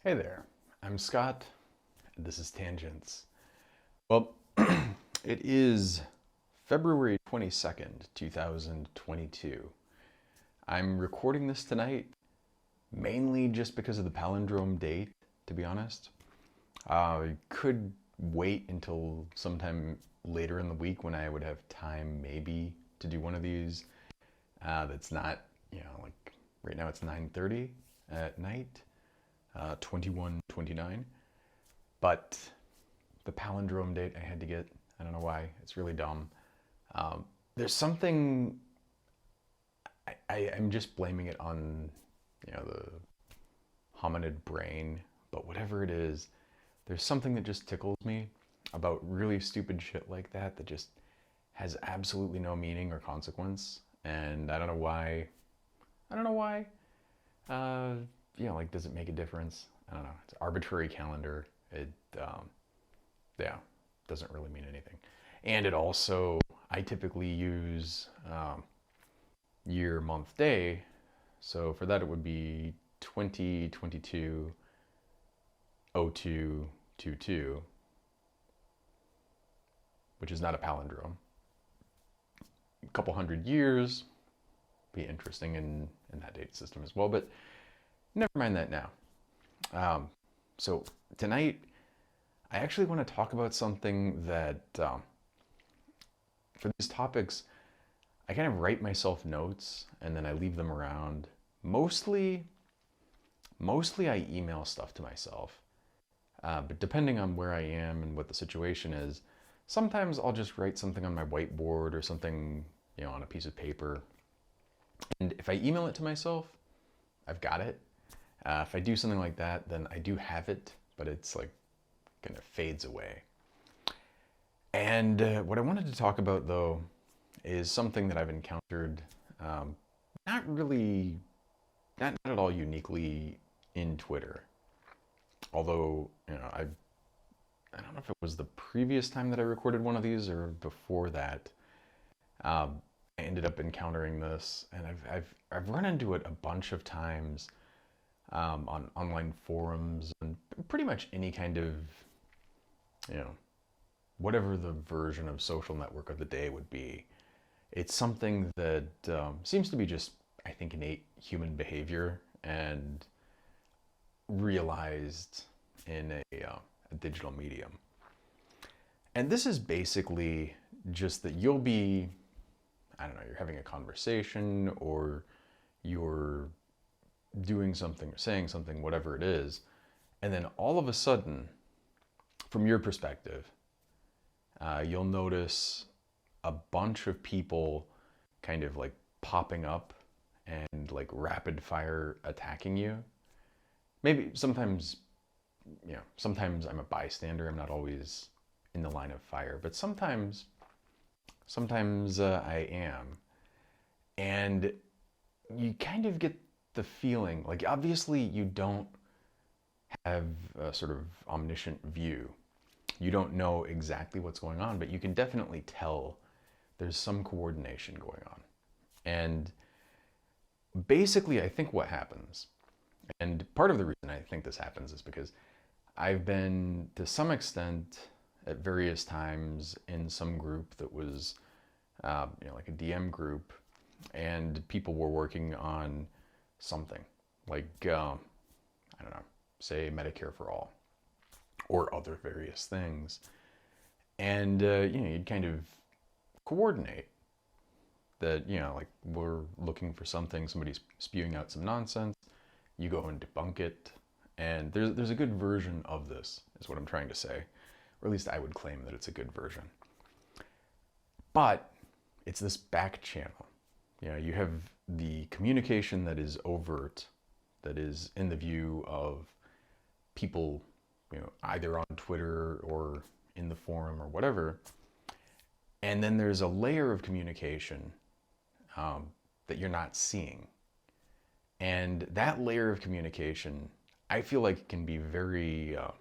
Hey there, I'm Scott, and this is Tangents. Well, it is February 22nd, 2022. I'm recording this tonight mainly just because of the palindrome date, to be honest. I could wait until sometime later in the week when I would have time maybe to do one of these. That's not, like right now it's 9:30 at night, 21:29. But the palindrome date I had to get, I don't know why, it's really dumb. There's something, I'm just blaming it on, the hominid brain, but whatever it is, there's something that just tickles me about really stupid shit like that that just has absolutely no meaning or consequence. And I don't know why. I don't know why. Uh, like, does it make a difference? I don't know. It's an arbitrary calendar. It, yeah, doesn't really mean anything. And it also, I typically use year, month, day. So for that, it would be 2022 0222, which is not a palindrome. A couple hundred years, be interesting in that date system as well, but never mind that now. So tonight, I actually want to talk about something that, for these topics, I kind of write myself notes and then I leave them around. Mostly I email stuff to myself. But depending on where I am and what the situation is, sometimes I'll just write something on my whiteboard or something, on a piece of paper. And if I email it to myself, I've got it. If I do something like that, then I do have it, but it's like kind of fades away. And what I wanted to talk about, though, is something that I've encountered, not really, not at all uniquely in Twitter. Although, I don't know if it was the previous time that I recorded one of these or before that. I ended up encountering this, and I've run into it a bunch of times on online forums and pretty much any kind of, whatever the version of social network of the day would be. It's something that seems to be just, I think, innate human behavior and realized in a digital medium. And this is basically just that you'll be, I don't know, you're having a conversation or you're doing something or saying something, whatever it is, and then all of a sudden, from your perspective, you'll notice a bunch of people kind of like popping up and like rapid fire attacking you. Maybe sometimes I'm a bystander. I'm not always in the line of fire, but sometimes I am. And you kind of get the feeling, like, obviously you don't have a sort of omniscient view. You don't know exactly what's going on, but you can definitely tell there's some coordination going on. And basically, I think what happens, and part of the reason I think this happens is because I've been, to some extent, at various times in some group that was, like a DM group, and people were working on something like, I don't know, say Medicare for all, or other various things. And, you'd kind of coordinate that, like, we're looking for something, somebody's spewing out some nonsense, you go and debunk it. And there's a good version of this, is what I'm trying to say. Or at least I would claim that it's a good version. But it's this back channel. You have the communication that is overt, that is in the view of people, either on Twitter or in the forum or whatever. And then there's a layer of communication that you're not seeing. And that layer of communication, I feel like, can be very, I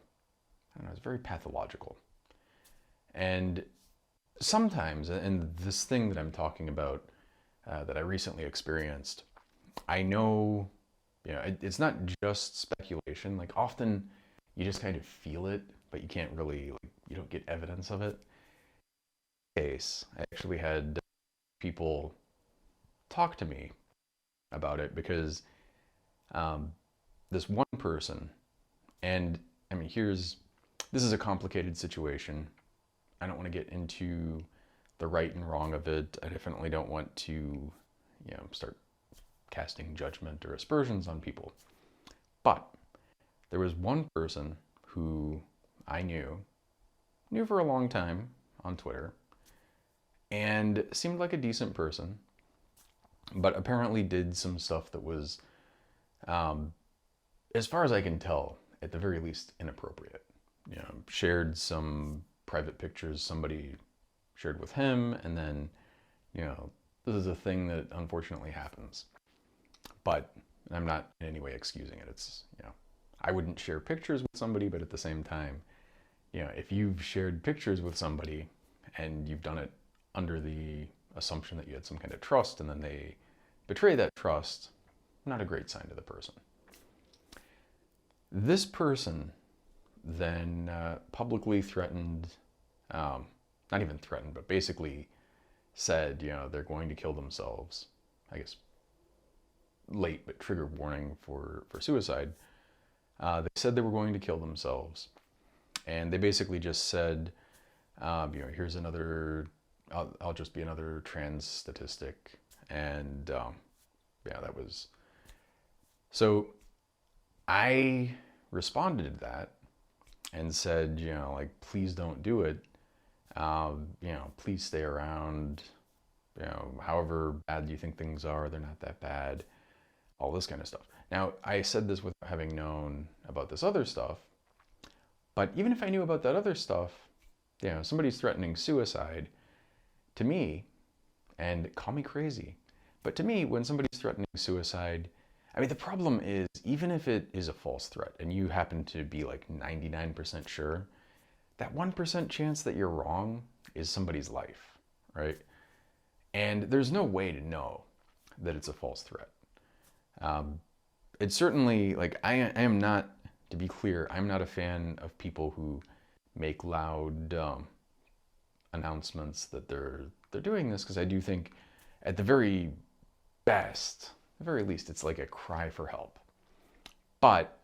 don't know, it's very pathological. And sometimes, and this thing that I'm talking about that I recently experienced, I know It's not just speculation. Like often you just kind of feel it, but you can't really, like, you don't get evidence of it. In this case, I actually had people talk to me about it because um, this one person, and I mean, this is a complicated situation. I don't want to get into the right and wrong of it. I definitely don't want to, start casting judgment or aspersions on people. But there was one person who I knew for a long time on Twitter, and seemed like a decent person, but apparently did some stuff that was, um, as far as I can tell, at the very least, inappropriate. Shared some private pictures somebody shared with him, and then, this is a thing that unfortunately happens. But I'm not in any way excusing it. It's, I wouldn't share pictures with somebody, but at the same time, if you've shared pictures with somebody and you've done it under the assumption that you had some kind of trust and then they betray that trust, not a great sign to the person. This person then publicly threatened, not even threatened, but basically said, they're going to kill themselves. I guess late, but trigger warning for suicide. They said they were going to kill themselves. And they basically just said, here's another, I'll just be another trans statistic. And that was, so I responded to that and said, please don't do it. Please stay around. However bad you think things are, they're not that bad. All this kind of stuff. Now, I said this without having known about this other stuff, but even if I knew about that other stuff, somebody's threatening suicide, to me, and call me crazy, but to me, when somebody's threatening suicide, I mean, the problem is, even if it is a false threat and you happen to be like 99% sure, that 1% chance that you're wrong is somebody's life, right? And there's no way to know that it's a false threat. It's certainly, like, I am not, to be clear, I'm not a fan of people who make loud announcements that they're doing this, because I do think at the very best, at the very least, it's like a cry for help. But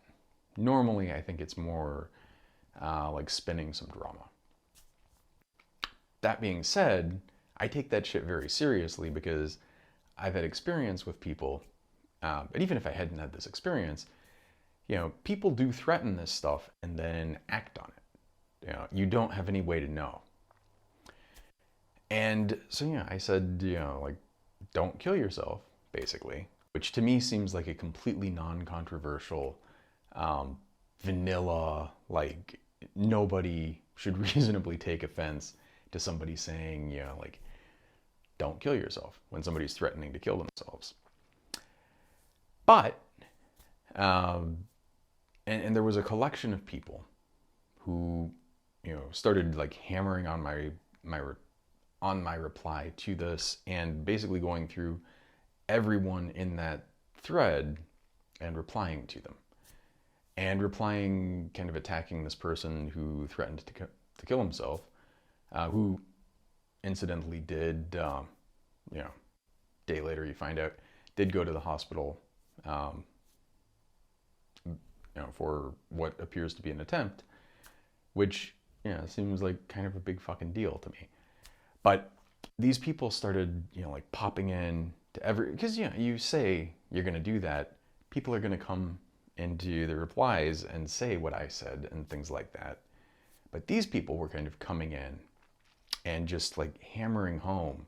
normally I think it's more like spinning some drama. That being said, I take that shit very seriously because I've had experience with people, but even if I hadn't had this experience, people do threaten this stuff and then act on it. You don't have any way to know. And so, I said, don't kill yourself, basically, which to me seems like a completely non-controversial, vanilla, like, nobody should reasonably take offense to somebody saying, don't kill yourself when somebody's threatening to kill themselves. But, and there was a collection of people who, started like hammering on my reply to this, and basically going through everyone in that thread and replying to them. And replying, kind of attacking this person who threatened to kill himself, who incidentally did, day later you find out, did go to the hospital, for what appears to be an attempt, which, seems like kind of a big fucking deal to me. But these people started, like popping in to because, you say you're going to do that, people are going to come into the replies and say what I said and things like that. But these people were kind of coming in and just like hammering home,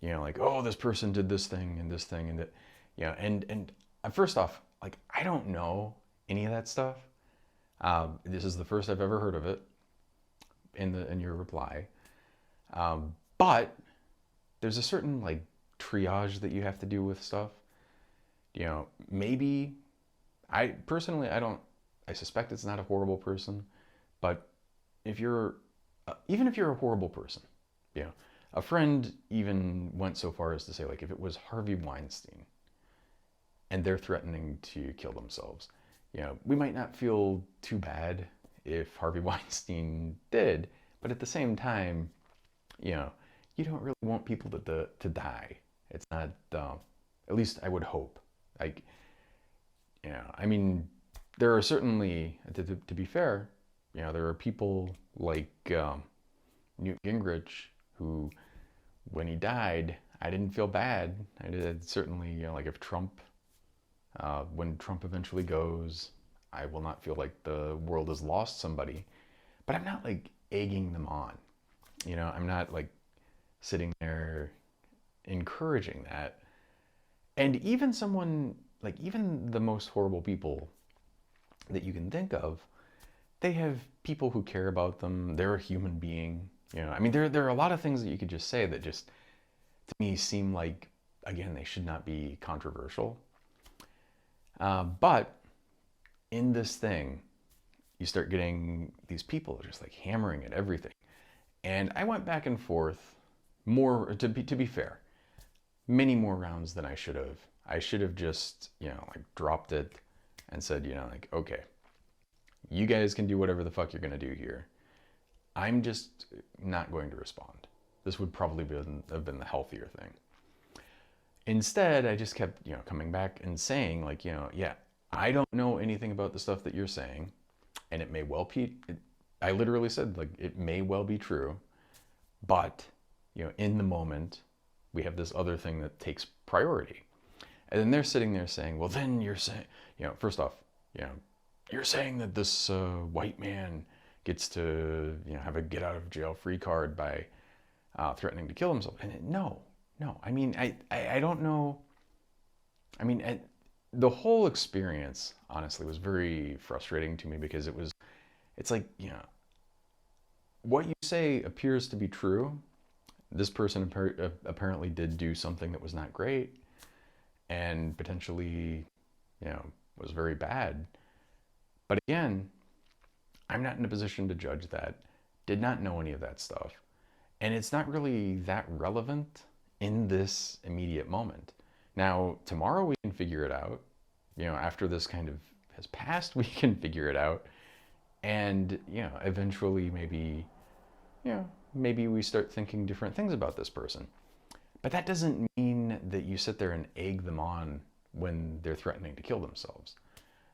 like, oh, this person did this thing and this thing and that, and first off, like, I don't know any of that stuff. This is the first I've ever heard of it in your reply. But there's a certain like triage that you have to do with stuff. Maybe I suspect it's not a horrible person, but even if you're a horrible person, a friend even went so far as to say, like, if it was Harvey Weinstein, and they're threatening to kill themselves. We might not feel too bad if Harvey Weinstein did, but at the same time, you know, you don't really want people to die. It's not, at least I would hope. Like, I mean, there are certainly, to be fair, there are people like Newt Gingrich who, when he died, I didn't feel bad. I did certainly, like if Trump, when Trump eventually goes, I will not feel like the world has lost somebody. But I'm not like egging them on. I'm not like sitting there encouraging that. And even someone, like even the most horrible people that you can think of, they have people who care about them. They're a human being. I mean, there are a lot of things that you could just say that just, to me, seem like, again, they should not be controversial. But in this thing, you start getting these people just like hammering at everything. And I went back and forth more, to be fair, many more rounds than I should have. I should have just, like dropped it and said, like, okay, you guys can do whatever the fuck you're going to do here. I'm just not going to respond. This would probably have been the healthier thing. Instead, I just kept, coming back and saying, like, yeah, I don't know anything about the stuff that you're saying, and it may well be, I literally said, like, it may well be true, but, in the moment, we have this other thing that takes priority. And then they're sitting there saying, well, then you're saying, first off, you're saying that this white man gets to, have a get out of jail free card by threatening to kill himself. And no. I mean, I don't know. I mean, the whole experience, honestly, was very frustrating to me because it's like, what you say appears to be true. This person apparently did do something that was not great and potentially, was very bad. But again, I'm not in a position to judge that. Did not know any of that stuff. And it's not really that relevant in this immediate moment. Now, tomorrow we can figure it out. After this kind of has passed, we can figure it out. And, eventually maybe we start thinking different things about this person. But that doesn't mean that you sit there and egg them on when they're threatening to kill themselves.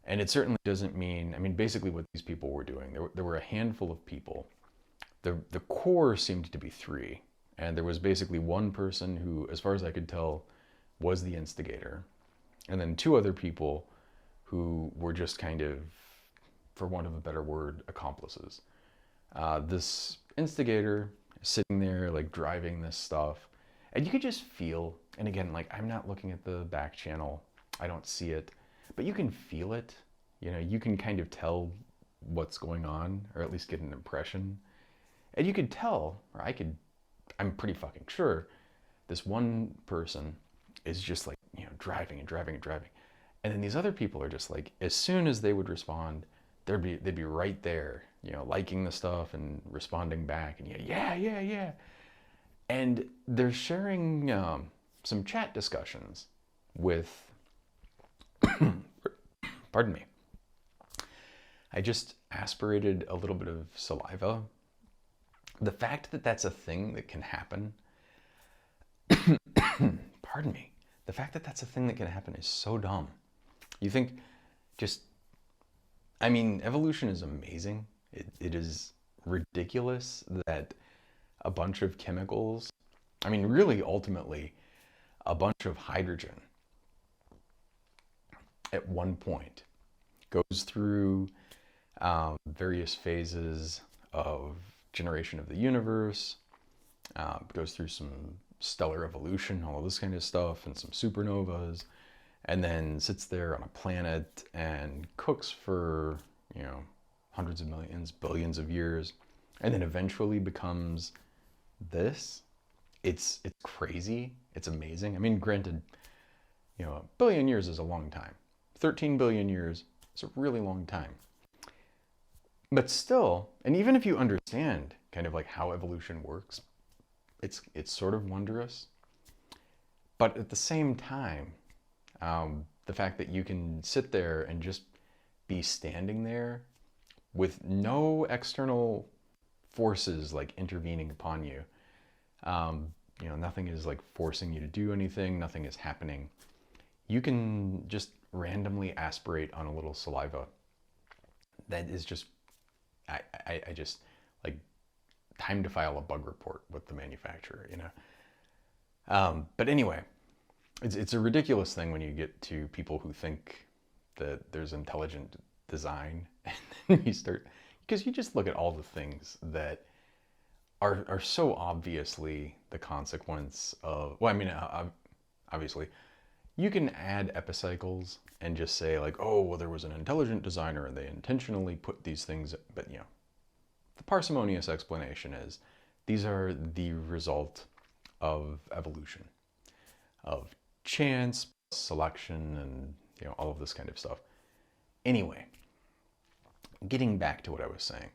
And it certainly doesn't mean, I mean, basically what these people were doing, there were a handful of people. The core seemed to be three. And there was basically one person who, as far as I could tell, was the instigator. And then two other people who were just kind of, for want of a better word, accomplices. This instigator sitting there, like driving this stuff. And you could just feel, and again, like I'm not looking at the back channel, I don't see it, but you can feel it. You can kind of tell what's going on, or at least get an impression. And you could tell, or I'm pretty fucking sure, this one person is just like, driving and driving and driving. And then these other people are just like, as soon as they would respond, they'd be right there, liking the stuff and responding back. And yeah. And they're sharing some chat discussions with, pardon me. I just aspirated a little bit of saliva. The fact that that's a thing that can happen, pardon me, the fact that that's a thing that can happen is so dumb. You think evolution is amazing. It is ridiculous that a bunch of chemicals, really ultimately a bunch of hydrogen at one point goes through various phases of generation of the universe, goes through some stellar evolution, all of this kind of stuff, and some supernovas, and then sits there on a planet and cooks for, hundreds of millions, billions of years, and then eventually becomes this. It's crazy. It's amazing. Granted, a billion years is a long time. 13 billion years is a really long time. But still, and even if you understand kind of like how evolution works, it's sort of wondrous. But at the same time, the fact that you can sit there and just be standing there with no external forces like intervening upon you. Nothing is like forcing you to do anything, nothing is happening. You can just randomly aspirate on a little saliva. That is just, I just like time to file a bug report with the manufacturer, But anyway, it's a ridiculous thing when you get to people who think that there's intelligent design, and then you start, because you just look at all the things that are so obviously the consequence of, well, I mean, obviously, you can add epicycles and just say like, oh, well, there was an intelligent designer and they intentionally put these things, but the parsimonious explanation is these are the result of evolution, of chance, selection, and all of this kind of stuff. Anyway, getting back to what I was saying,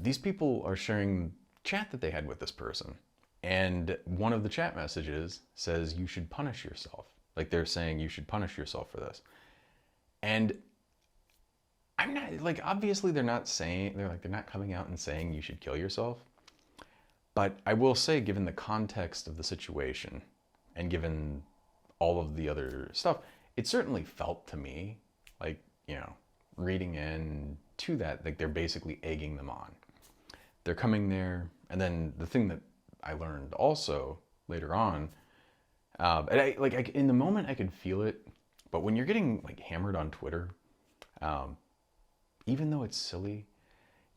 these people are sharing chat that they had with this person, and one of the chat messages says you should punish yourself. Like they're saying you should punish yourself for this. And I'm not like, obviously they're not coming out and saying you should kill yourself. But I will say, given the context of the situation and given all of the other stuff, it certainly felt to me like, reading in to that, like they're basically egging them on. They're coming there. And then the thing that I learned also later on, and in the moment I could feel it, but when you're getting like hammered on Twitter, even though it's silly,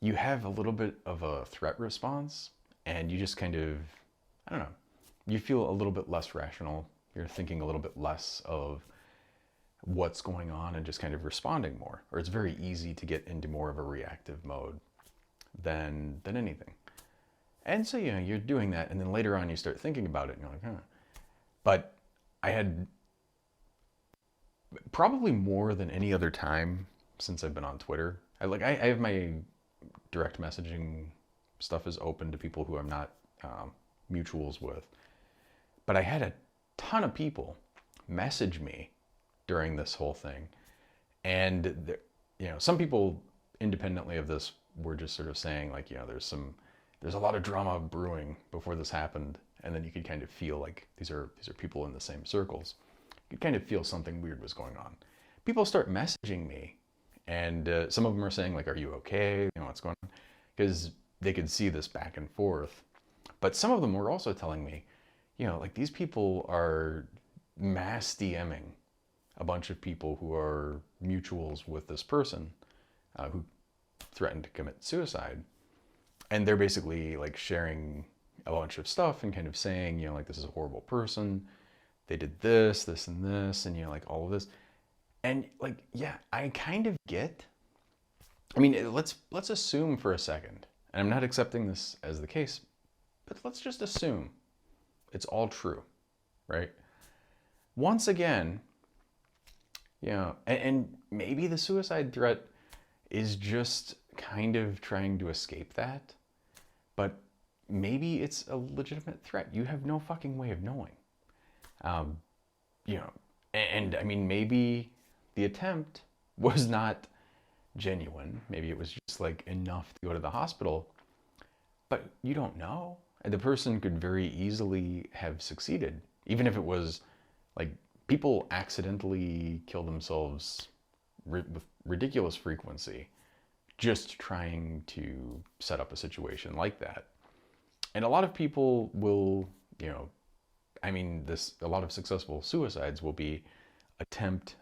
you have a little bit of a threat response, and you just kind of, I don't know, you feel a little bit less rational. You're thinking a little bit less of what's going on and just kind of responding more. Or it's very easy to get into more of a reactive mode than anything. And so, you're doing that, and then later on you start thinking about it, and you're like, huh. But I had probably more than any other time since I've been on Twitter. I have my direct messaging stuff is open to people who I'm not mutuals with. But I had a ton of people message me during this whole thing. And, some people independently of this were just sort of saying like, there's a lot of drama brewing before this happened. And then you could kind of feel like these are people in the same circles. You could kind of feel something weird was going on. People start messaging me, and some of them are saying like, are you okay? What's going on? Because they could see this back and forth. But some of them were also telling me, like these people are mass DMing a bunch of people who are mutuals with this person who threatened to commit suicide. And they're basically like sharing a bunch of stuff and kind of saying, like, this is a horrible person. They did this, this, and this, and, like all of this. And like, yeah, I kind of get, I mean, let's assume for a second, and I'm not accepting this as the case, but let's just assume it's all true, right? Once again, and maybe the suicide threat is just kind of trying to escape that, but maybe it's a legitimate threat. You have no fucking way of knowing. And I mean, maybe the attempt was not genuine. Maybe it was just like enough to go to the hospital, but you don't know. And the person could very easily have succeeded, even if it was like people accidentally kill themselves with ridiculous frequency, just trying to set up a situation like that. And a lot of people will, a lot of successful suicides will be attempt,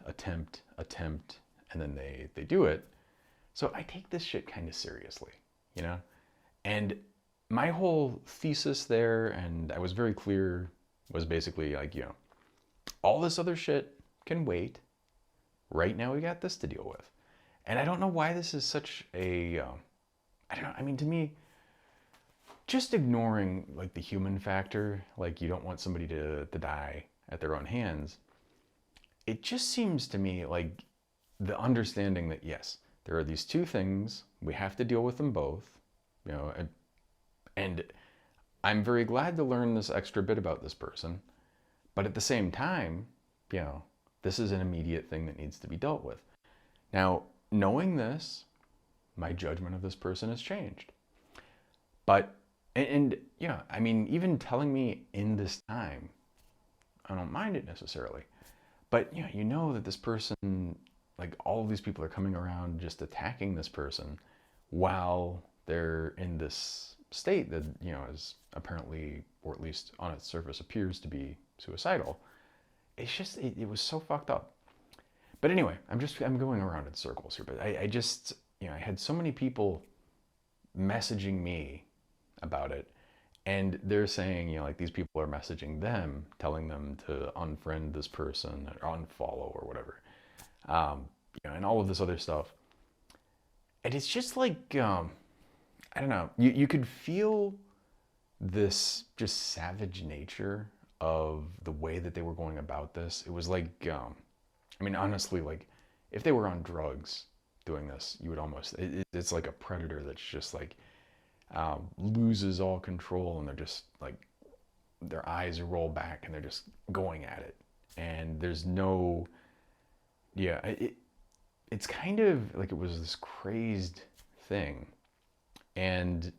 and then they do it. So I take this shit kind of seriously, And my whole thesis there, and I was very clear, was basically like, all this other shit can wait. Right now we got this to deal with. And I don't know why this is such a, to me, just ignoring like the human factor, like you don't want somebody to die at their own hands. It just seems to me like the understanding that yes, there are these two things, we have to deal with them both, and I'm very glad to learn this extra bit about this person, but at the same time, This is an immediate thing that needs to be dealt with. Now, knowing this, my judgment of this person has changed. But, and yeah, I mean, even telling me in this time, I don't mind it necessarily. But you know that this person, like all of these people are coming around just attacking this person while they're in this state that, is apparently, or at least on its surface appears to be suicidal. It's just, it was so fucked up. But anyway, I'm going around in circles here, but I just, I had so many people messaging me about it, and they're saying, like these people are messaging them, telling them to unfriend this person or unfollow or whatever, and all of this other stuff. And it's just like, I don't know, you could feel this just savage nature of the way that they were going about this. It was like, I mean, honestly, like if they were on drugs doing this, you would almost, it's like a predator that's just like, loses all control, and they're just like, their eyes roll back and they're just going at it. And there's no, it's kind of like it was this crazed thing. And,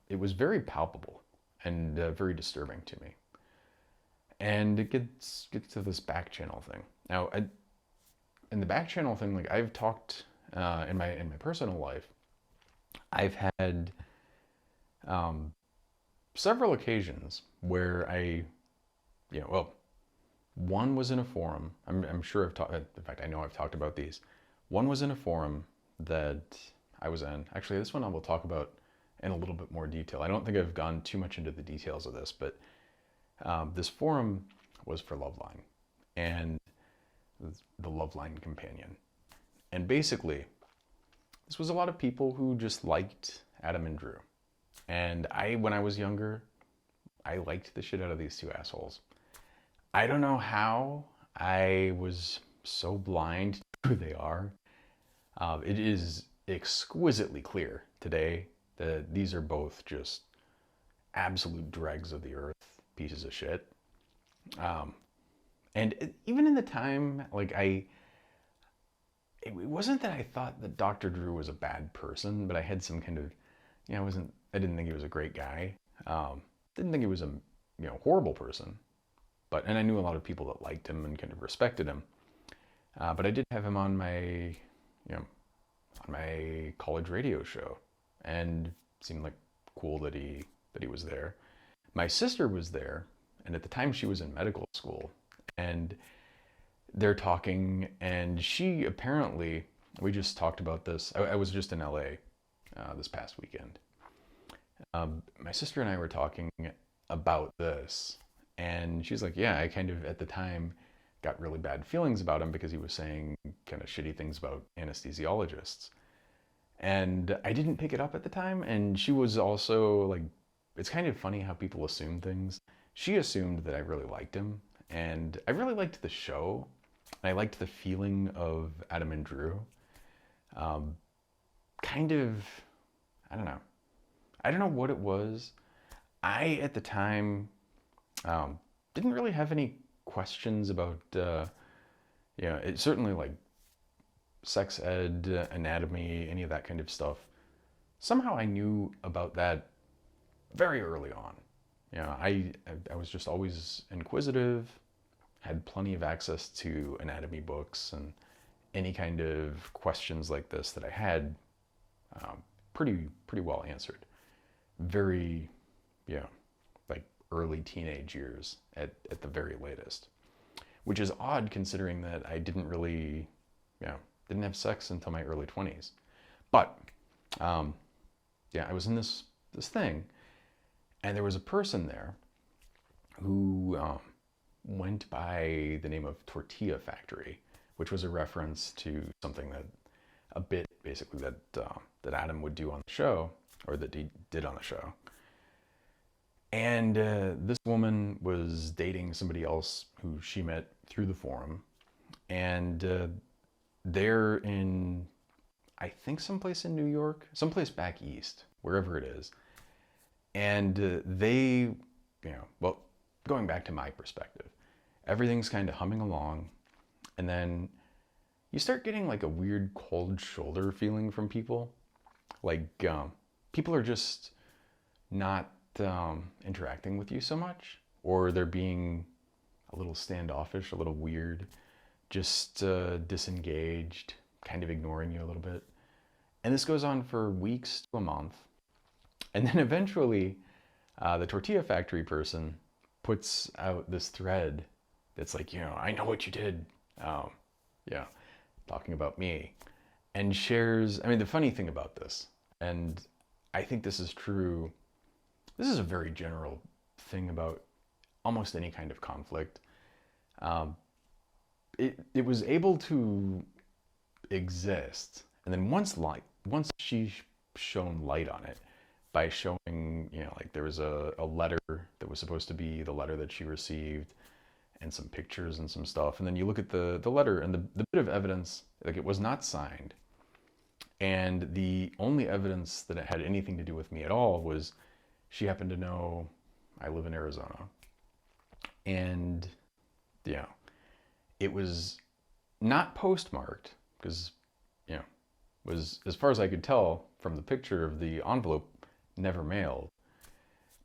it was very palpable and very disturbing to me. And it gets to this Backchannel thing. Now, in the Backchannel thing, like I've talked in my personal life, I've had several occasions where one was in a forum. I'm sure I've talked. In fact, I know I've talked about these. One was in a forum that I was in. Actually, this one I will talk about in a little bit more detail. I don't think I've gone too much into the details of this, but this forum was for Loveline and the Loveline companion. And basically, this was a lot of people who just liked Adam and Drew. And when I was younger, I liked the shit out of these two assholes. I don't know how I was so blind to who they are. It is exquisitely clear today that these are both just absolute dregs of the earth, pieces of shit. Even in the time, like it wasn't that I thought that Dr. Drew was a bad person, but I had some kind of, I didn't think he was a great guy. Didn't think he was a, horrible person. And I knew a lot of people that liked him and kind of respected him. But I did have him on my, on my college radio show, and it seemed like cool that he was there. My sister was there, and at the time she was in medical school, and they're talking, and she apparently, we just talked about this. I was just in LA this past weekend. My sister and I were talking about this, and she's like, yeah, I kind of at the time got really bad feelings about him because he was saying kind of shitty things about anesthesiologists. And I didn't pick it up at the time, and she was also like, it's kind of funny how people assume things. She assumed that I really liked him, and I really liked the show. I liked the feeling of Adam and Drew. Kind of, I don't know. I don't know what it was. I, at the time, didn't really have any questions about, it certainly like sex ed, anatomy, any of that kind of stuff. Somehow I knew about that very early on. I was just always inquisitive, had plenty of access to anatomy books, and any kind of questions like this that I had, pretty well answered. Very, like early teenage years at the very latest, which is odd considering that I didn't really, didn't have sex until my early 20s. But, I was in this thing, and there was a person there who went by the name of Tortilla Factory, which was a reference to something that, a bit basically that Adam would do on the show, or that he did on the show. And this woman was dating somebody else who she met through the forum, and they're in, I think, someplace in New York, someplace back east, wherever it is. And they, well, going back to my perspective, everything's kind of humming along. And then you start getting like a weird cold shoulder feeling from people. Like people are just not interacting with you so much, or they're being a little standoffish, a little weird, just disengaged, kind of ignoring you a little bit. And this goes on for weeks to a month. And then eventually, the tortilla factory person puts out this thread that's like, I know what you did. Yeah, talking about me. And shares, I mean, the funny thing about this, and I think this is true, this is a very general thing about almost any kind of conflict. Um, it was able to exist, and then once she shone light on it by showing, like there was a letter that was supposed to be the letter that she received, and some pictures and some stuff, and then you look at the letter and the bit of evidence, like it was not signed, and the only evidence that it had anything to do with me at all was she happened to know I live in Arizona, and yeah, it was not postmarked because, you know, was, as far as I could tell from the picture of the envelope, never mailed.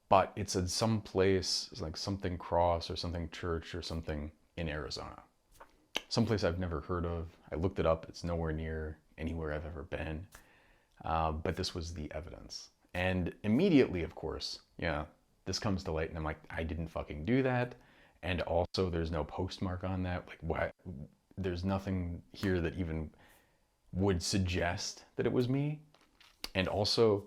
But it said some place, like something cross or something church or something in Arizona. Someplace I've never heard of. I looked it up. It's nowhere near anywhere I've ever been. But this was the evidence. And immediately, of course, yeah, this comes to light and I'm like, I didn't fucking do that. And also there's no postmark on that. Like, what? There's nothing here that even would suggest that it was me. And also,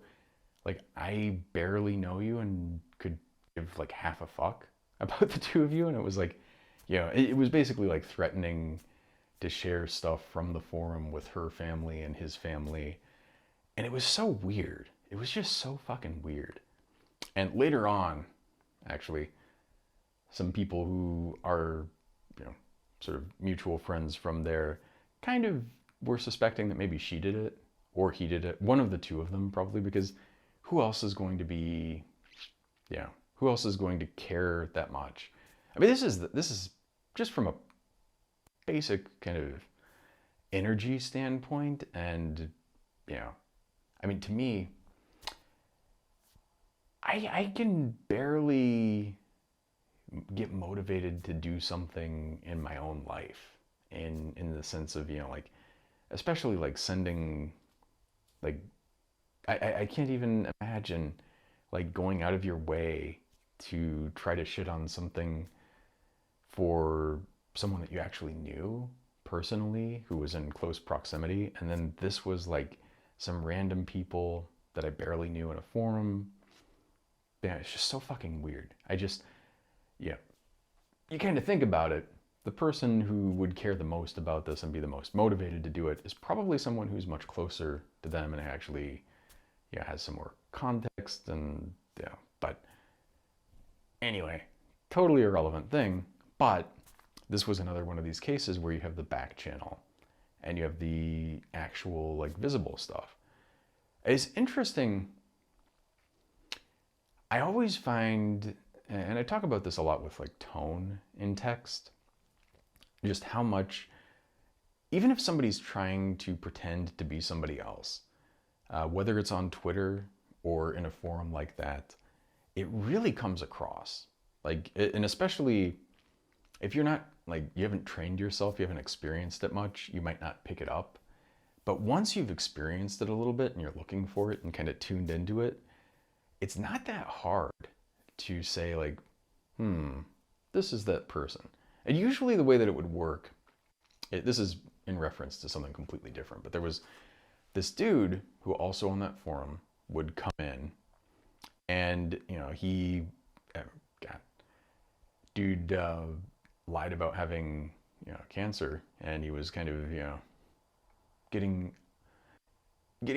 like, I barely know you and could give like half a fuck about the two of you. And it was like, it was basically like threatening to share stuff from the forum with her family and his family. And it was so weird. It was just so fucking weird. And later on, actually, some people who are, sort of mutual friends from there kind of were suspecting that maybe she did it or he did it. One of the two of them, probably, because who else is going to be, who else is going to care that much? I mean, this is just from a basic kind of energy standpoint, and I mean, to me, I can barely get motivated to do something in my own life, in the sense of, like, especially like sending, like, I can't even imagine like going out of your way to try to shit on something for someone that you actually knew personally, who was in close proximity, and then this was like some random people that I barely knew in a forum. Yeah, it's just so fucking weird. You kind of think about it. The person who would care the most about this and be the most motivated to do it is probably someone who's much closer to them and actually, has some more context, and but anyway, totally irrelevant thing. But this was another one of these cases where you have the back channel and you have the actual like visible stuff. It's interesting. I always find, and I talk about this a lot with like tone in text, just how much, even if somebody's trying to pretend to be somebody else, whether it's on Twitter or in a forum like that, it really comes across. Like, and especially if you're not, like, you haven't trained yourself, you haven't experienced it much, you might not pick it up. But once you've experienced it a little bit and you're looking for it and kind of tuned into it, it's not that hard to say, like, this is that person. And usually the way that it would work, this is in reference to something completely different, but there was this dude who also on that forum would come in, and he, God, dude, lied about having cancer, and he was kind of getting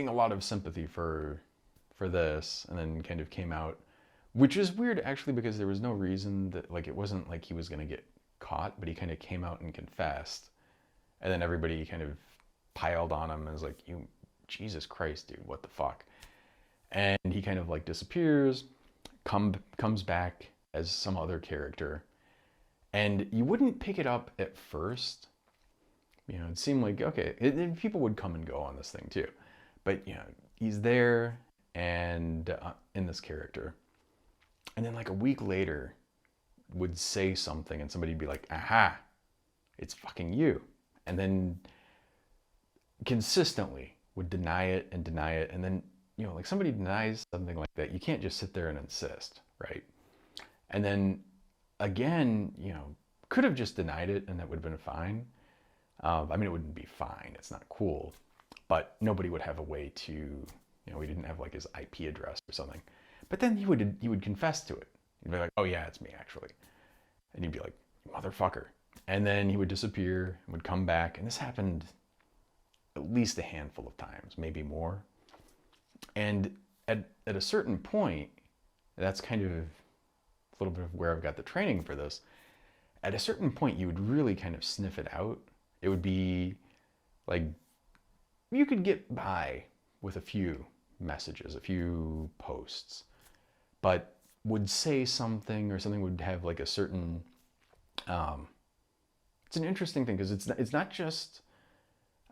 a lot of sympathy for this, and then kind of came out, which is weird actually, because there was no reason that, like, it wasn't like he was gonna get caught, but he kind of came out and confessed, and then everybody kind of piled on him and was like, Jesus Christ, dude, what the fuck? And he kind of like disappears, comes back as some other character, and you wouldn't pick it up at first, It seemed like, okay, people would come and go on this thing too. But, he's there and in this character. And then like a week later would say something and somebody'd be like, aha, it's fucking you. And then consistently would deny it and deny it. And then, like somebody denies something like that, you can't just sit there and insist, right? And then again, could have just denied it and that would have been fine. I mean, it wouldn't be fine. It's not cool, but nobody would have a way to, we didn't have like his IP address or something. But then he would confess to it. He'd be like, oh yeah, it's me actually. And he'd be like, motherfucker. And then he would disappear and would come back. And this happened at least a handful of times, maybe more. And at a certain point, that's kind of a little bit of where I've got the training for this. At a certain point, you would really kind of sniff it out. It would be like, you could get by with a few messages, a few posts, but would say something or something would have like a certain, it's an interesting thing because it's not just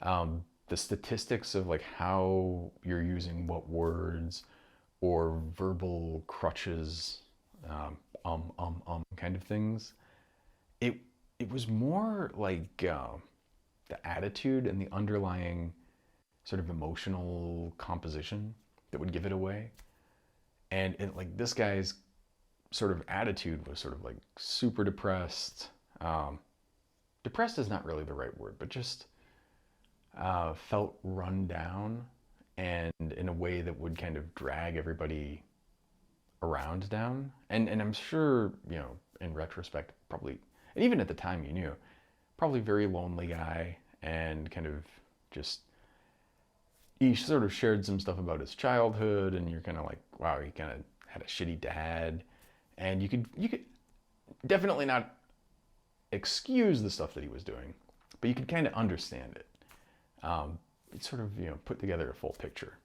the statistics of like how you're using what words or verbal crutches, kind of things. It was more like the attitude and the underlying sort of emotional composition that would give it away. And like this guy's sort of attitude was sort of like super depressed. Depressed is not really the right word, but just felt run down and in a way that would kind of drag everybody around down. And I'm sure, in retrospect, probably, and even at the time you knew, probably very lonely guy and kind of just, he sort of shared some stuff about his childhood and you're kind of like, wow, he kind of had a shitty dad. And you could definitely not excuse the stuff that he was doing, but you could kind of understand it. It sort of, put together a full picture.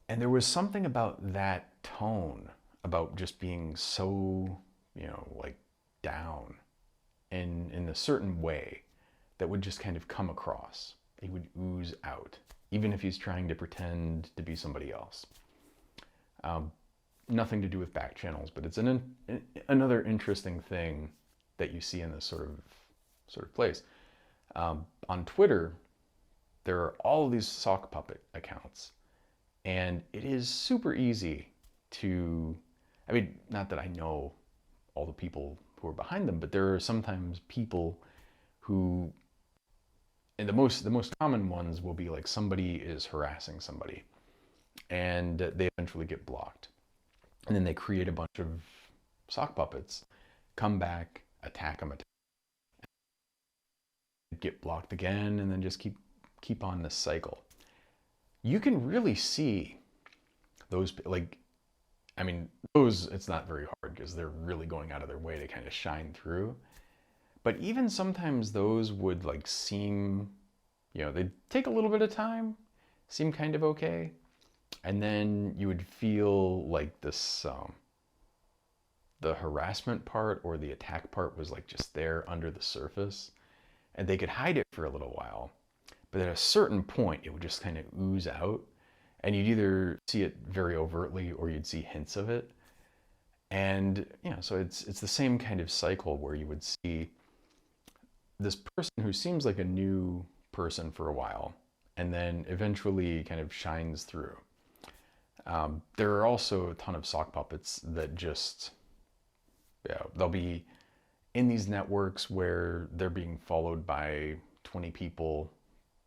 And there was something about that tone, about just being so, like down in a certain way that would just kind of come across. It would ooze out, even if he's trying to pretend to be somebody else. Nothing to do with back channels, but it's another interesting thing that you see in this sort of place. On Twitter, there are all of these sock puppet accounts, and it is super easy to, I mean, not that I know all the people who are behind them, but there are sometimes people who, and the most common ones will be like somebody is harassing somebody, and they eventually get blocked. And then they create a bunch of sock puppets, come back, attack them, get blocked again, and then just keep on this cycle. You can really see those, like, I mean, those, it's not very hard because they're really going out of their way to kind of shine through. But even sometimes those would like seem, they'd take a little bit of time, seem kind of okay. And then you would feel like this, the harassment part or the attack part was like just there under the surface. And they could hide it for a little while. But at a certain point, it would just kind of ooze out. And you'd either see it very overtly or you'd see hints of it. And, so it's the same kind of cycle where you would see this person who seems like a new person for a while and then eventually kind of shines through. There are also a ton of sock puppets that just, they'll be in these networks where they're being followed by 20 people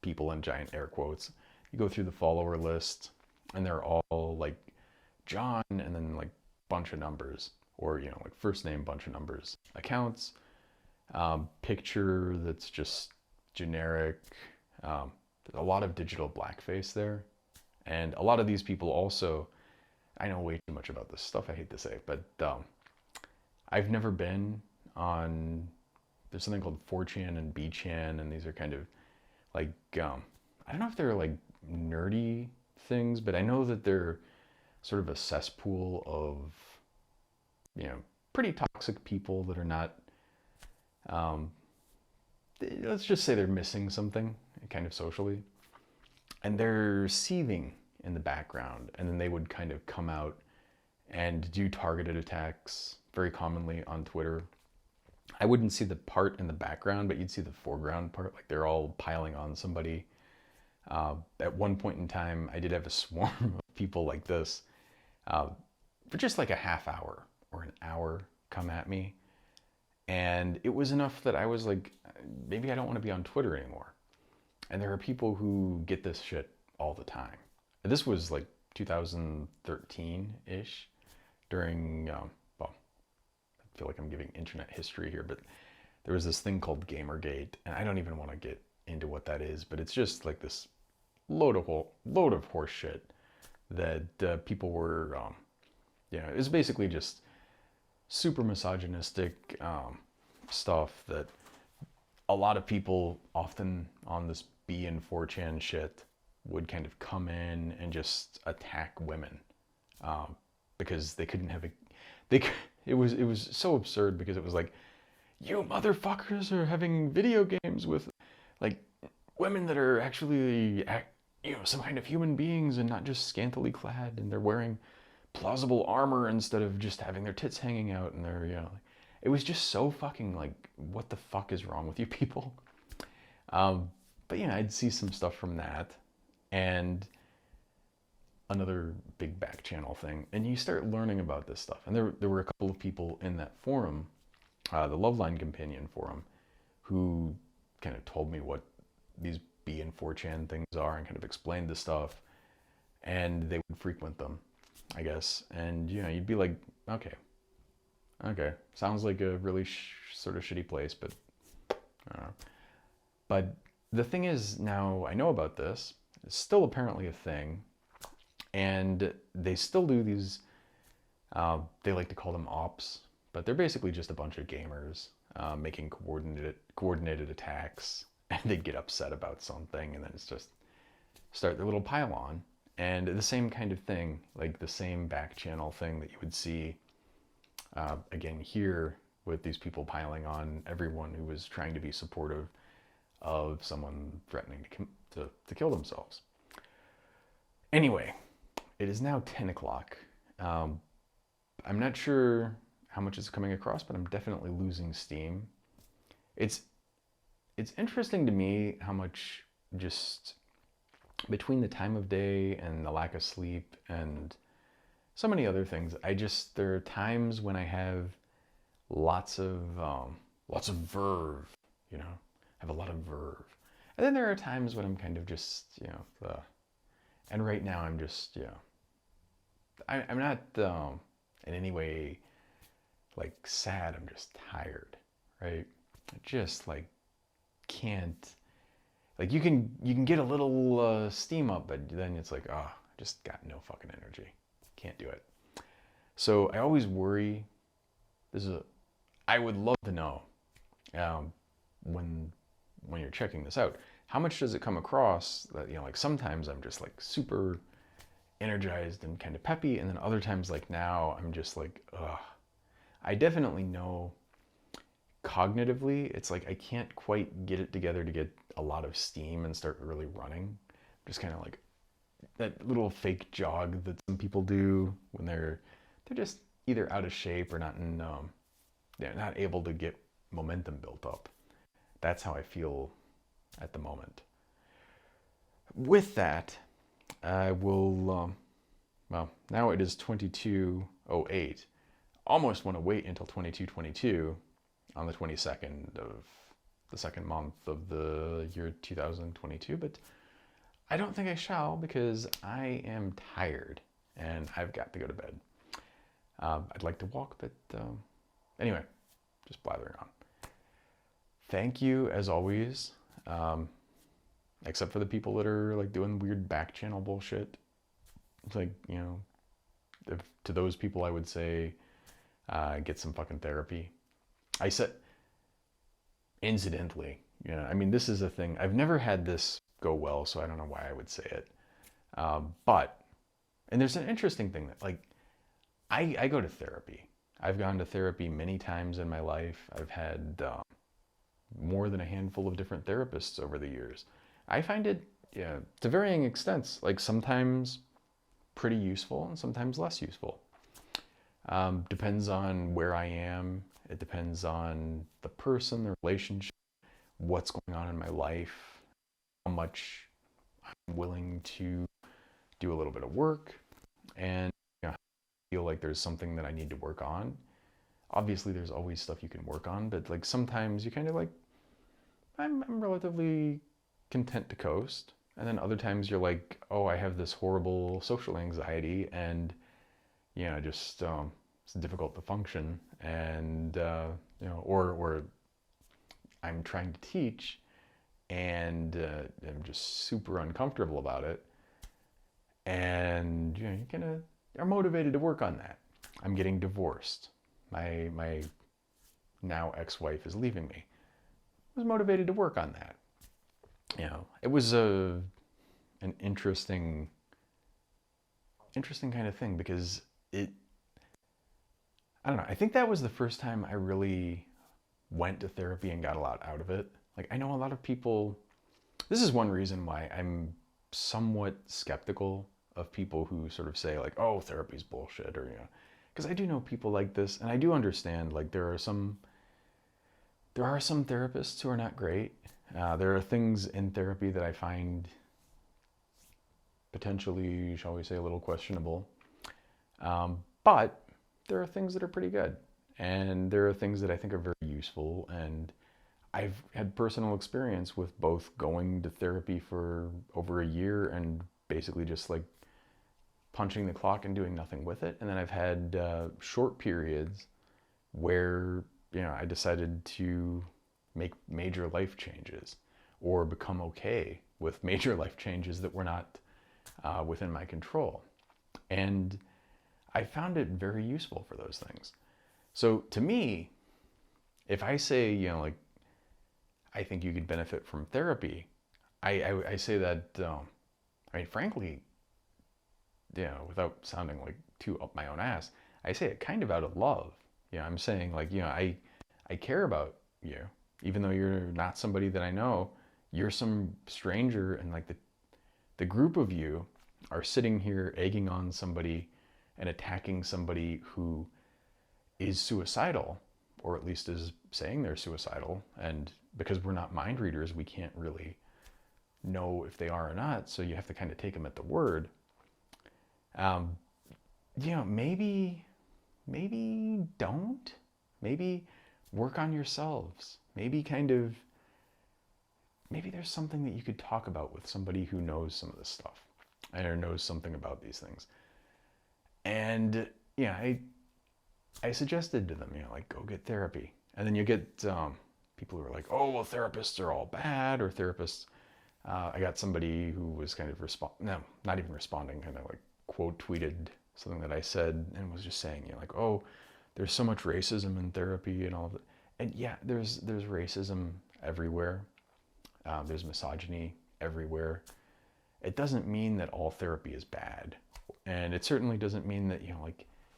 in giant air quotes. You go through the follower list and they're all like John and then like bunch of numbers or, like first name, bunch of numbers, accounts, picture that's just generic. There's a lot of digital blackface there. And a lot of these people also, I know way too much about this stuff, I hate to say, but I've never been on, there's something called 4chan and Bchan, and these are kind of like, I don't know if they're like nerdy things, but I know that they're sort of a cesspool of, pretty toxic people that are not, let's just say they're missing something, kind of socially, and they're seething in the background, and then they would kind of come out and do targeted attacks, very commonly on Twitter. I wouldn't see the part in the background, but you'd see the foreground part, like they're all piling on somebody. At one point in time, I did have a swarm of people like this for just like a half hour or an hour come at me. And it was enough that I was like, maybe I don't want to be on Twitter anymore. And there are people who get this shit all the time. This was like 2013-ish during, well, I feel like I'm giving internet history here, but there was this thing called Gamergate, and I don't even want to get into what that is, but it's just like this load of horse shit that people were, it was basically just super misogynistic stuff that a lot of people, often on this B and 4chan shit, would kind of come in and just attack women because they couldn't have it was so absurd, because it was like, you motherfuckers are having video games with like women that are actually some kind of human beings and not just scantily clad, and they're wearing plausible armor instead of just having their tits hanging out, and they're it was just so fucking like, what the fuck is wrong with you people? But I'd see some stuff from that, and another big back channel thing, and you start learning about this stuff. And there were a couple of people in that forum, the Loveline Companion forum, who kind of told me what these B and 4chan things are and kind of explained the stuff, and they would frequent them, I guess. And you'd be like, okay, sounds like a really sort of shitty place, but I don't know. But the thing is, now I know about this. It's still apparently a thing, and they still do these. They like to call them ops, but they're basically just a bunch of gamers making coordinated attacks, and they'd get upset about something, and then it's just start their little pile-on. And the same kind of thing, like the same back channel thing that you would see again here, with these people piling on everyone who was trying to be supportive of someone threatening to kill themselves. Anyway, it is now 10 o'clock. I'm not sure how much is coming across, but I'm definitely losing steam. It's interesting to me how much, just between the time of day and the lack of sleep and so many other things, there are times when I have lots of verve, have a lot of verve. And then there are times when I'm kind of just, and right now I'm just, I'm not in any way like sad, I'm just tired, right? I just like can't, like you can get a little steam up, but then it's like, I just got no fucking energy. Can't do it. So I always worry. I would love to know when you're checking this out, how much does it come across that, like sometimes I'm just like super energized and kind of peppy, and then other times, like now, I'm just like, I definitely know cognitively, it's like I can't quite get it together to get a lot of steam and start really running. Just kind of like that little fake jog that some people do when they're just either out of shape or they're not able to get momentum built up. That's how I feel at the moment. With that, I will, now it is 22:08. Almost want to wait until 22:22 on the 22nd of the second month of the year 2022, but I don't think I shall, because I am tired and I've got to go to bed. I'd like to walk, but anyway, just blathering on. Thank you, as always, except for the people that are like doing weird back channel bullshit. It's like, to those people I would say, get some fucking therapy. I said, incidentally, this is a thing. I've never had this go well, so I don't know why I would say it. And there's an interesting thing that, like, I go to therapy. I've gone to therapy many times in my life. I've had more than a handful of different therapists over the years. I find it, yeah, to varying extents, like sometimes pretty useful and sometimes less useful. Depends on where I am. It depends on the person, the relationship, what's going on in my life, how much I'm willing to do a little bit of work, and feel like there's something that I need to work on. Obviously, there's always stuff you can work on, but like sometimes you kind of like, I'm relatively content to coast. And then other times you're like, oh, I have this horrible social anxiety and, just it's difficult to function. And, or I'm trying to teach and I'm just super uncomfortable about it. And, you kind of are motivated to work on that. I'm getting divorced. My now ex-wife is leaving me. I was motivated to work on that. It was an interesting kind of thing because I don't know, I think that was the first time I really went to therapy and got a lot out of it. Like, I know a lot of people, this is one reason why I'm somewhat skeptical of people who sort of say like, oh, therapy's bullshit, or, because I do know people like this, and I do understand, like, there are some therapists who are not great. There are things in therapy that I find potentially, shall we say, a little questionable. But there are things that are pretty good. And there are things that I think are very useful. And I've had personal experience with both going to therapy for over a year and basically just like punching the clock and doing nothing with it. And then I've had short periods where, I decided to make major life changes or become okay with major life changes that were not within my control. And I found it very useful for those things. So to me, if I say, I think you could benefit from therapy, I say that, frankly, without sounding like too up my own ass, I say it kind of out of love. I'm saying like, I care about you, even though you're not somebody that I know. You're some stranger, and like the group of you are sitting here egging on somebody and attacking somebody who is suicidal, or at least is saying they're suicidal. And because we're not mind readers, we can't really know if they are or not. So you have to kind of take them at the word. Maybe don't. Maybe work on yourselves. Maybe there's something that you could talk about with somebody who knows some of this stuff or knows something about these things. And I suggested to them, like, go get therapy. And then you get people who are like, oh, well, therapists are all bad, or therapists. I got somebody who was kind of not even responding, kind of like quote tweeted something that I said and was just saying, like, oh, there's so much racism in therapy and all of it. And yeah, there's racism everywhere. There's misogyny everywhere. It doesn't mean that all therapy is bad. And it certainly doesn't mean that,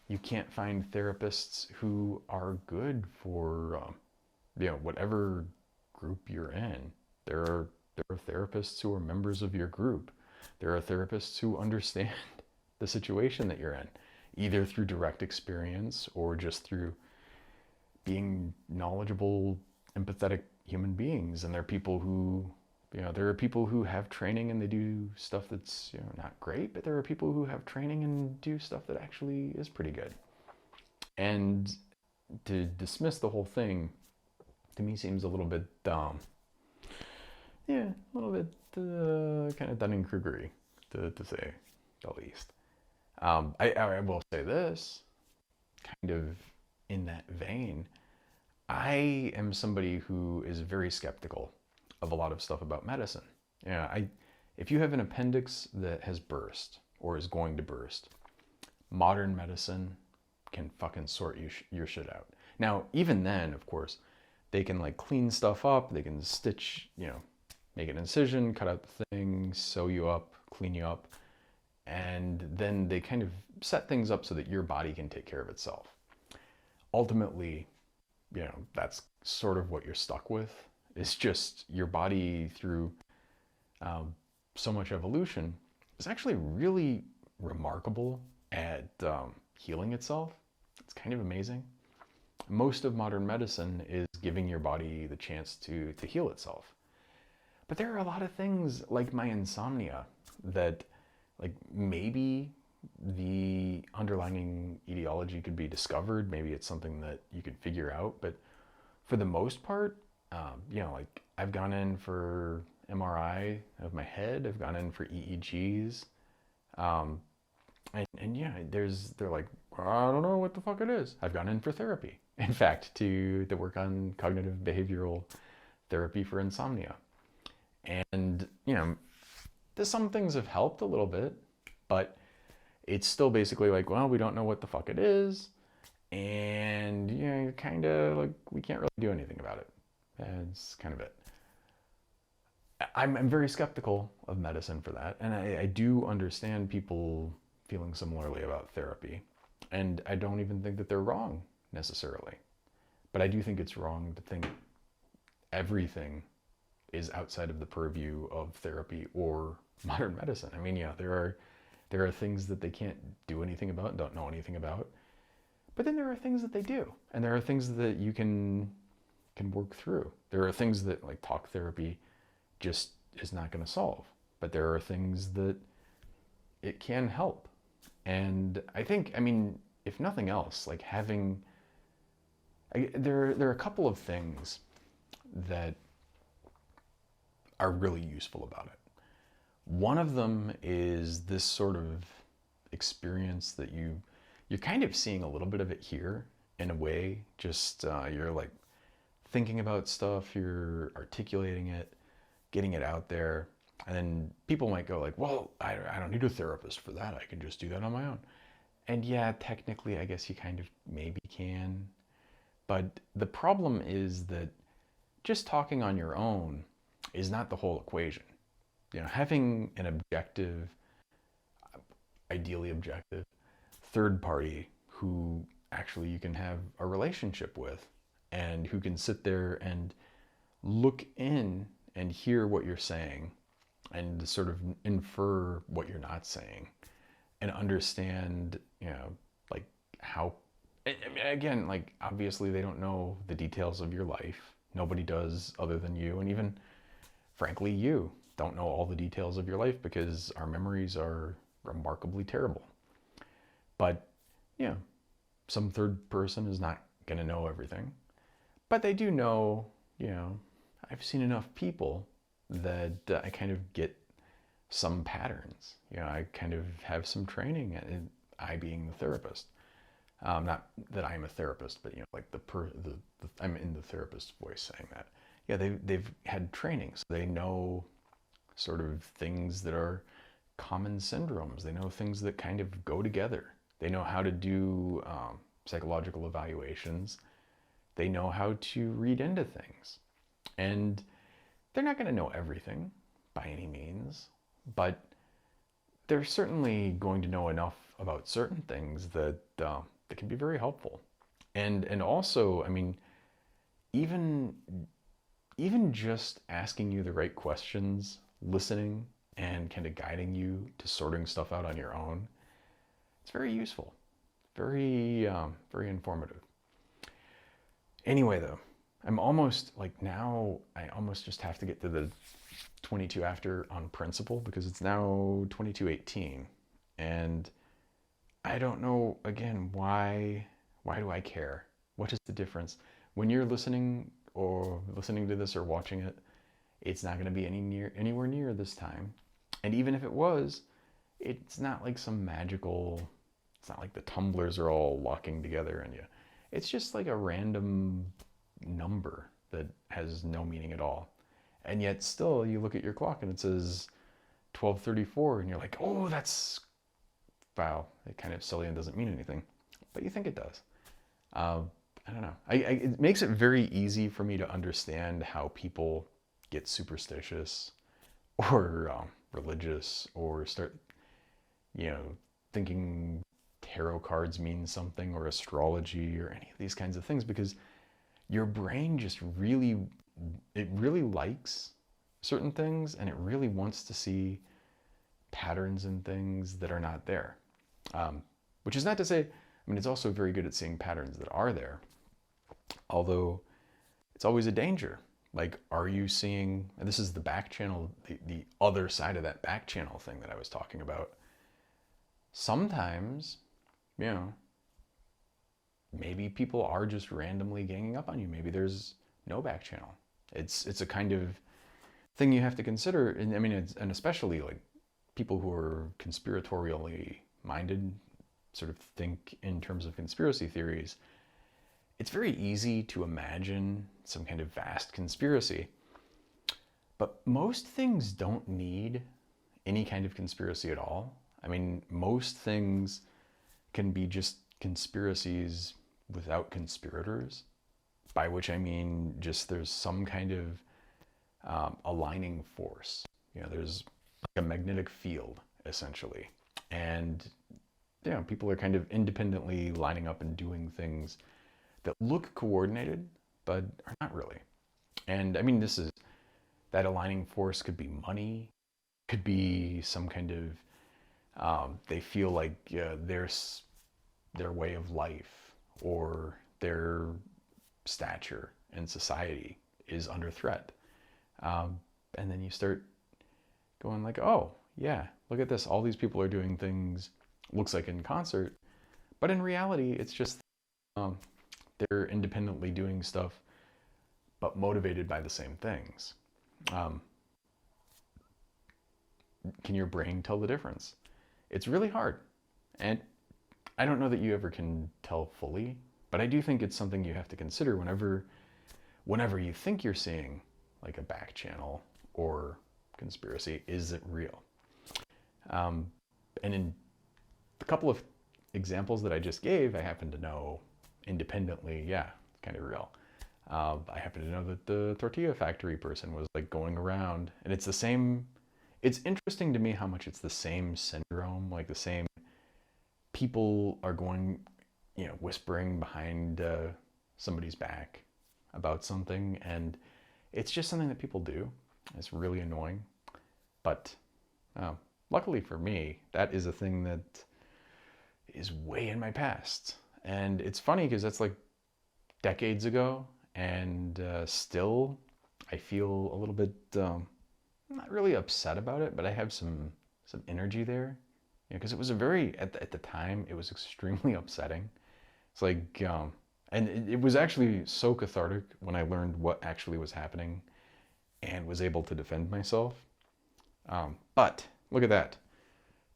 you can't find therapists who are good for, whatever group you're in. There are therapists who are members of your group. There are therapists who understand the situation that you're in, either through direct experience or just through being knowledgeable, empathetic human beings. And there are people who have training and they do stuff that's, not great, but there are people who have training and do stuff that actually is pretty good. And to dismiss the whole thing, to me, seems a little bit, a little bit kind of Dunning-Krugery, to say the least. I will say this, kind of in that vein, I am somebody who is very skeptical of a lot of stuff about medicine. If you have an appendix that has burst or is going to burst, modern medicine can fucking sort your shit out. Now, even then, of course, they can like clean stuff up, they can stitch, make an incision, cut out the thing, sew you up, clean you up, and then they kind of set things up so that your body can take care of itself. Ultimately, that's sort of what you're stuck with, It's just your body through so much evolution is actually really remarkable at healing itself. It's kind of amazing. Most of modern medicine is giving your body the chance to heal itself. But there are a lot of things like my insomnia that, like, maybe the underlying etiology could be discovered. Maybe it's something that you could figure out. But for the most part, like I've gone in for MRI of my head. I've gone in for EEGs. Um, and yeah, they're like, I don't know what the fuck it is. I've gone in for therapy. In fact, to work on cognitive behavioral therapy for insomnia. And, some things have helped a little bit, but it's still basically like, well, we don't know what the fuck it is. And, you're kind of like, we can't really do anything about it. That's kind of it. I'm very skeptical of medicine for that. And I do understand people feeling similarly about therapy. And I don't even think that they're wrong necessarily. But I do think it's wrong to think everything is outside of the purview of therapy or modern medicine. I mean, yeah, there are things that they can't do anything about and don't know anything about. But then there are things that they do. And there are things that you can work through. There are things that, like, talk therapy just is not going to solve. But there are things that it can help. And I think, if nothing else, like there are a couple of things that are really useful about it. One of them is this sort of experience that you're kind of seeing a little bit of it here in a way. Just you're like thinking about stuff, you're articulating it, getting it out there. And then people might go like, well, I don't need a therapist for that. I can just do that on my own. And yeah, technically, I guess you kind of maybe can. But the problem is that just talking on your own is not the whole equation. Having an objective, ideally objective, third party who actually you can have a relationship with and who can sit there and look in and hear what you're saying and sort of infer what you're not saying and understand, like how, again, like obviously they don't know the details of your life. Nobody does other than you. And even frankly, you don't know all the details of your life because our memories are remarkably terrible. But, some third person is not going to know everything. But they do know, I've seen enough people that I kind of get some patterns. I kind of have some training, and I being the therapist. Not that I'm a therapist, but like I'm in the therapist's voice saying that. Yeah, they've had training, so they know sort of things that are common syndromes. They know things that kind of go together. They know how to do psychological evaluations. They know how to read into things. And they're not going to know everything by any means, but they're certainly going to know enough about certain things that can be very helpful. And also, even just asking you the right questions, listening, and kind of guiding you to sorting stuff out on your own, it's very useful, very informative. Anyway, though, I'm almost like now I almost just have to get to the 22 after on principle because it's now 22:18, and I don't know again why do I care? What is the difference when you're listening to this or watching it? It's not going to be anywhere near this time, and even if it was, it's not like some magical. It's not like the tumblers are all locking together and it's just like a random number that has no meaning at all. And yet still you look at your clock and it says 12:34 and you're like, oh, that's, wow, it's kind of silly and doesn't mean anything. But you think it does. I don't know. It makes it very easy for me to understand how people get superstitious or religious or start, thinking tarot cards mean something or astrology or any of these kinds of things because your brain just really it really likes certain things, and it really wants to see patterns in things that are not there. Which is not to say, I mean, it's also very good at seeing patterns that are there, although it's always a danger. Like, are you seeing, and this is the back channel, the other side of that back channel thing that I was talking about. Sometimes, you know, maybe people are just randomly ganging up on you. Maybe there's no back channel. It's a kind of thing you have to consider. And I mean, and especially like people who are conspiratorially minded, sort of think in terms of conspiracy theories. It's very easy to imagine some kind of vast conspiracy, but most things don't need any kind of conspiracy at all. I mean, most things can be just conspiracies without conspirators, by which I mean just there's some kind of aligning force. You know, there's like a magnetic field, essentially. And, you know, people are kind of independently lining up and doing things that look coordinated, but are not really. And I mean, that aligning force could be money, could be some kind of, they feel like their way of life or their stature in society is under threat. And then you start going like, oh, yeah, look at this. All these people are doing things, looks like in concert. But in reality, it's just they're independently doing stuff, but motivated by the same things. Can your brain tell the difference? It's really hard. And I don't know that you ever can tell fully, but I do think it's something you have to consider whenever you think you're seeing like a back channel or conspiracy. Is it real? And in a couple of examples that I just gave, I happen to know independently, yeah, it's kind of real. I happen to know that the tortilla factory person was like going around, and it's the same. It's interesting to me how much it's the same syndrome, like the same people are going, you know, whispering behind somebody's back about something, and it's just something that people do. It's really annoying, but luckily for me, that is a thing that is way in my past. And it's funny because that's like decades ago, and still I feel a little bit not really upset about it, but I have some energy there, you know, because it was a very at the time it was extremely upsetting. It's like and it was actually so cathartic when I learned what actually was happening and was able to defend myself. But look at that,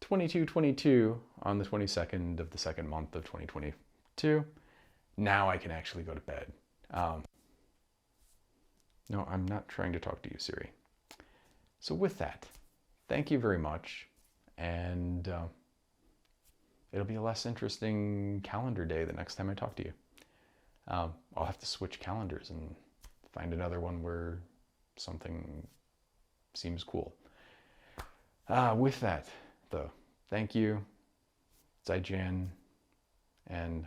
22/22 on the 22nd of the second month of 2022. Now I can actually go to bed. No, I'm not trying to talk to you, Siri. So with that, thank you very much. And it'll be a less interesting calendar day the next time I talk to you. I'll have to switch calendars and find another one where something seems cool. With that, though, thank you. Zaijian, and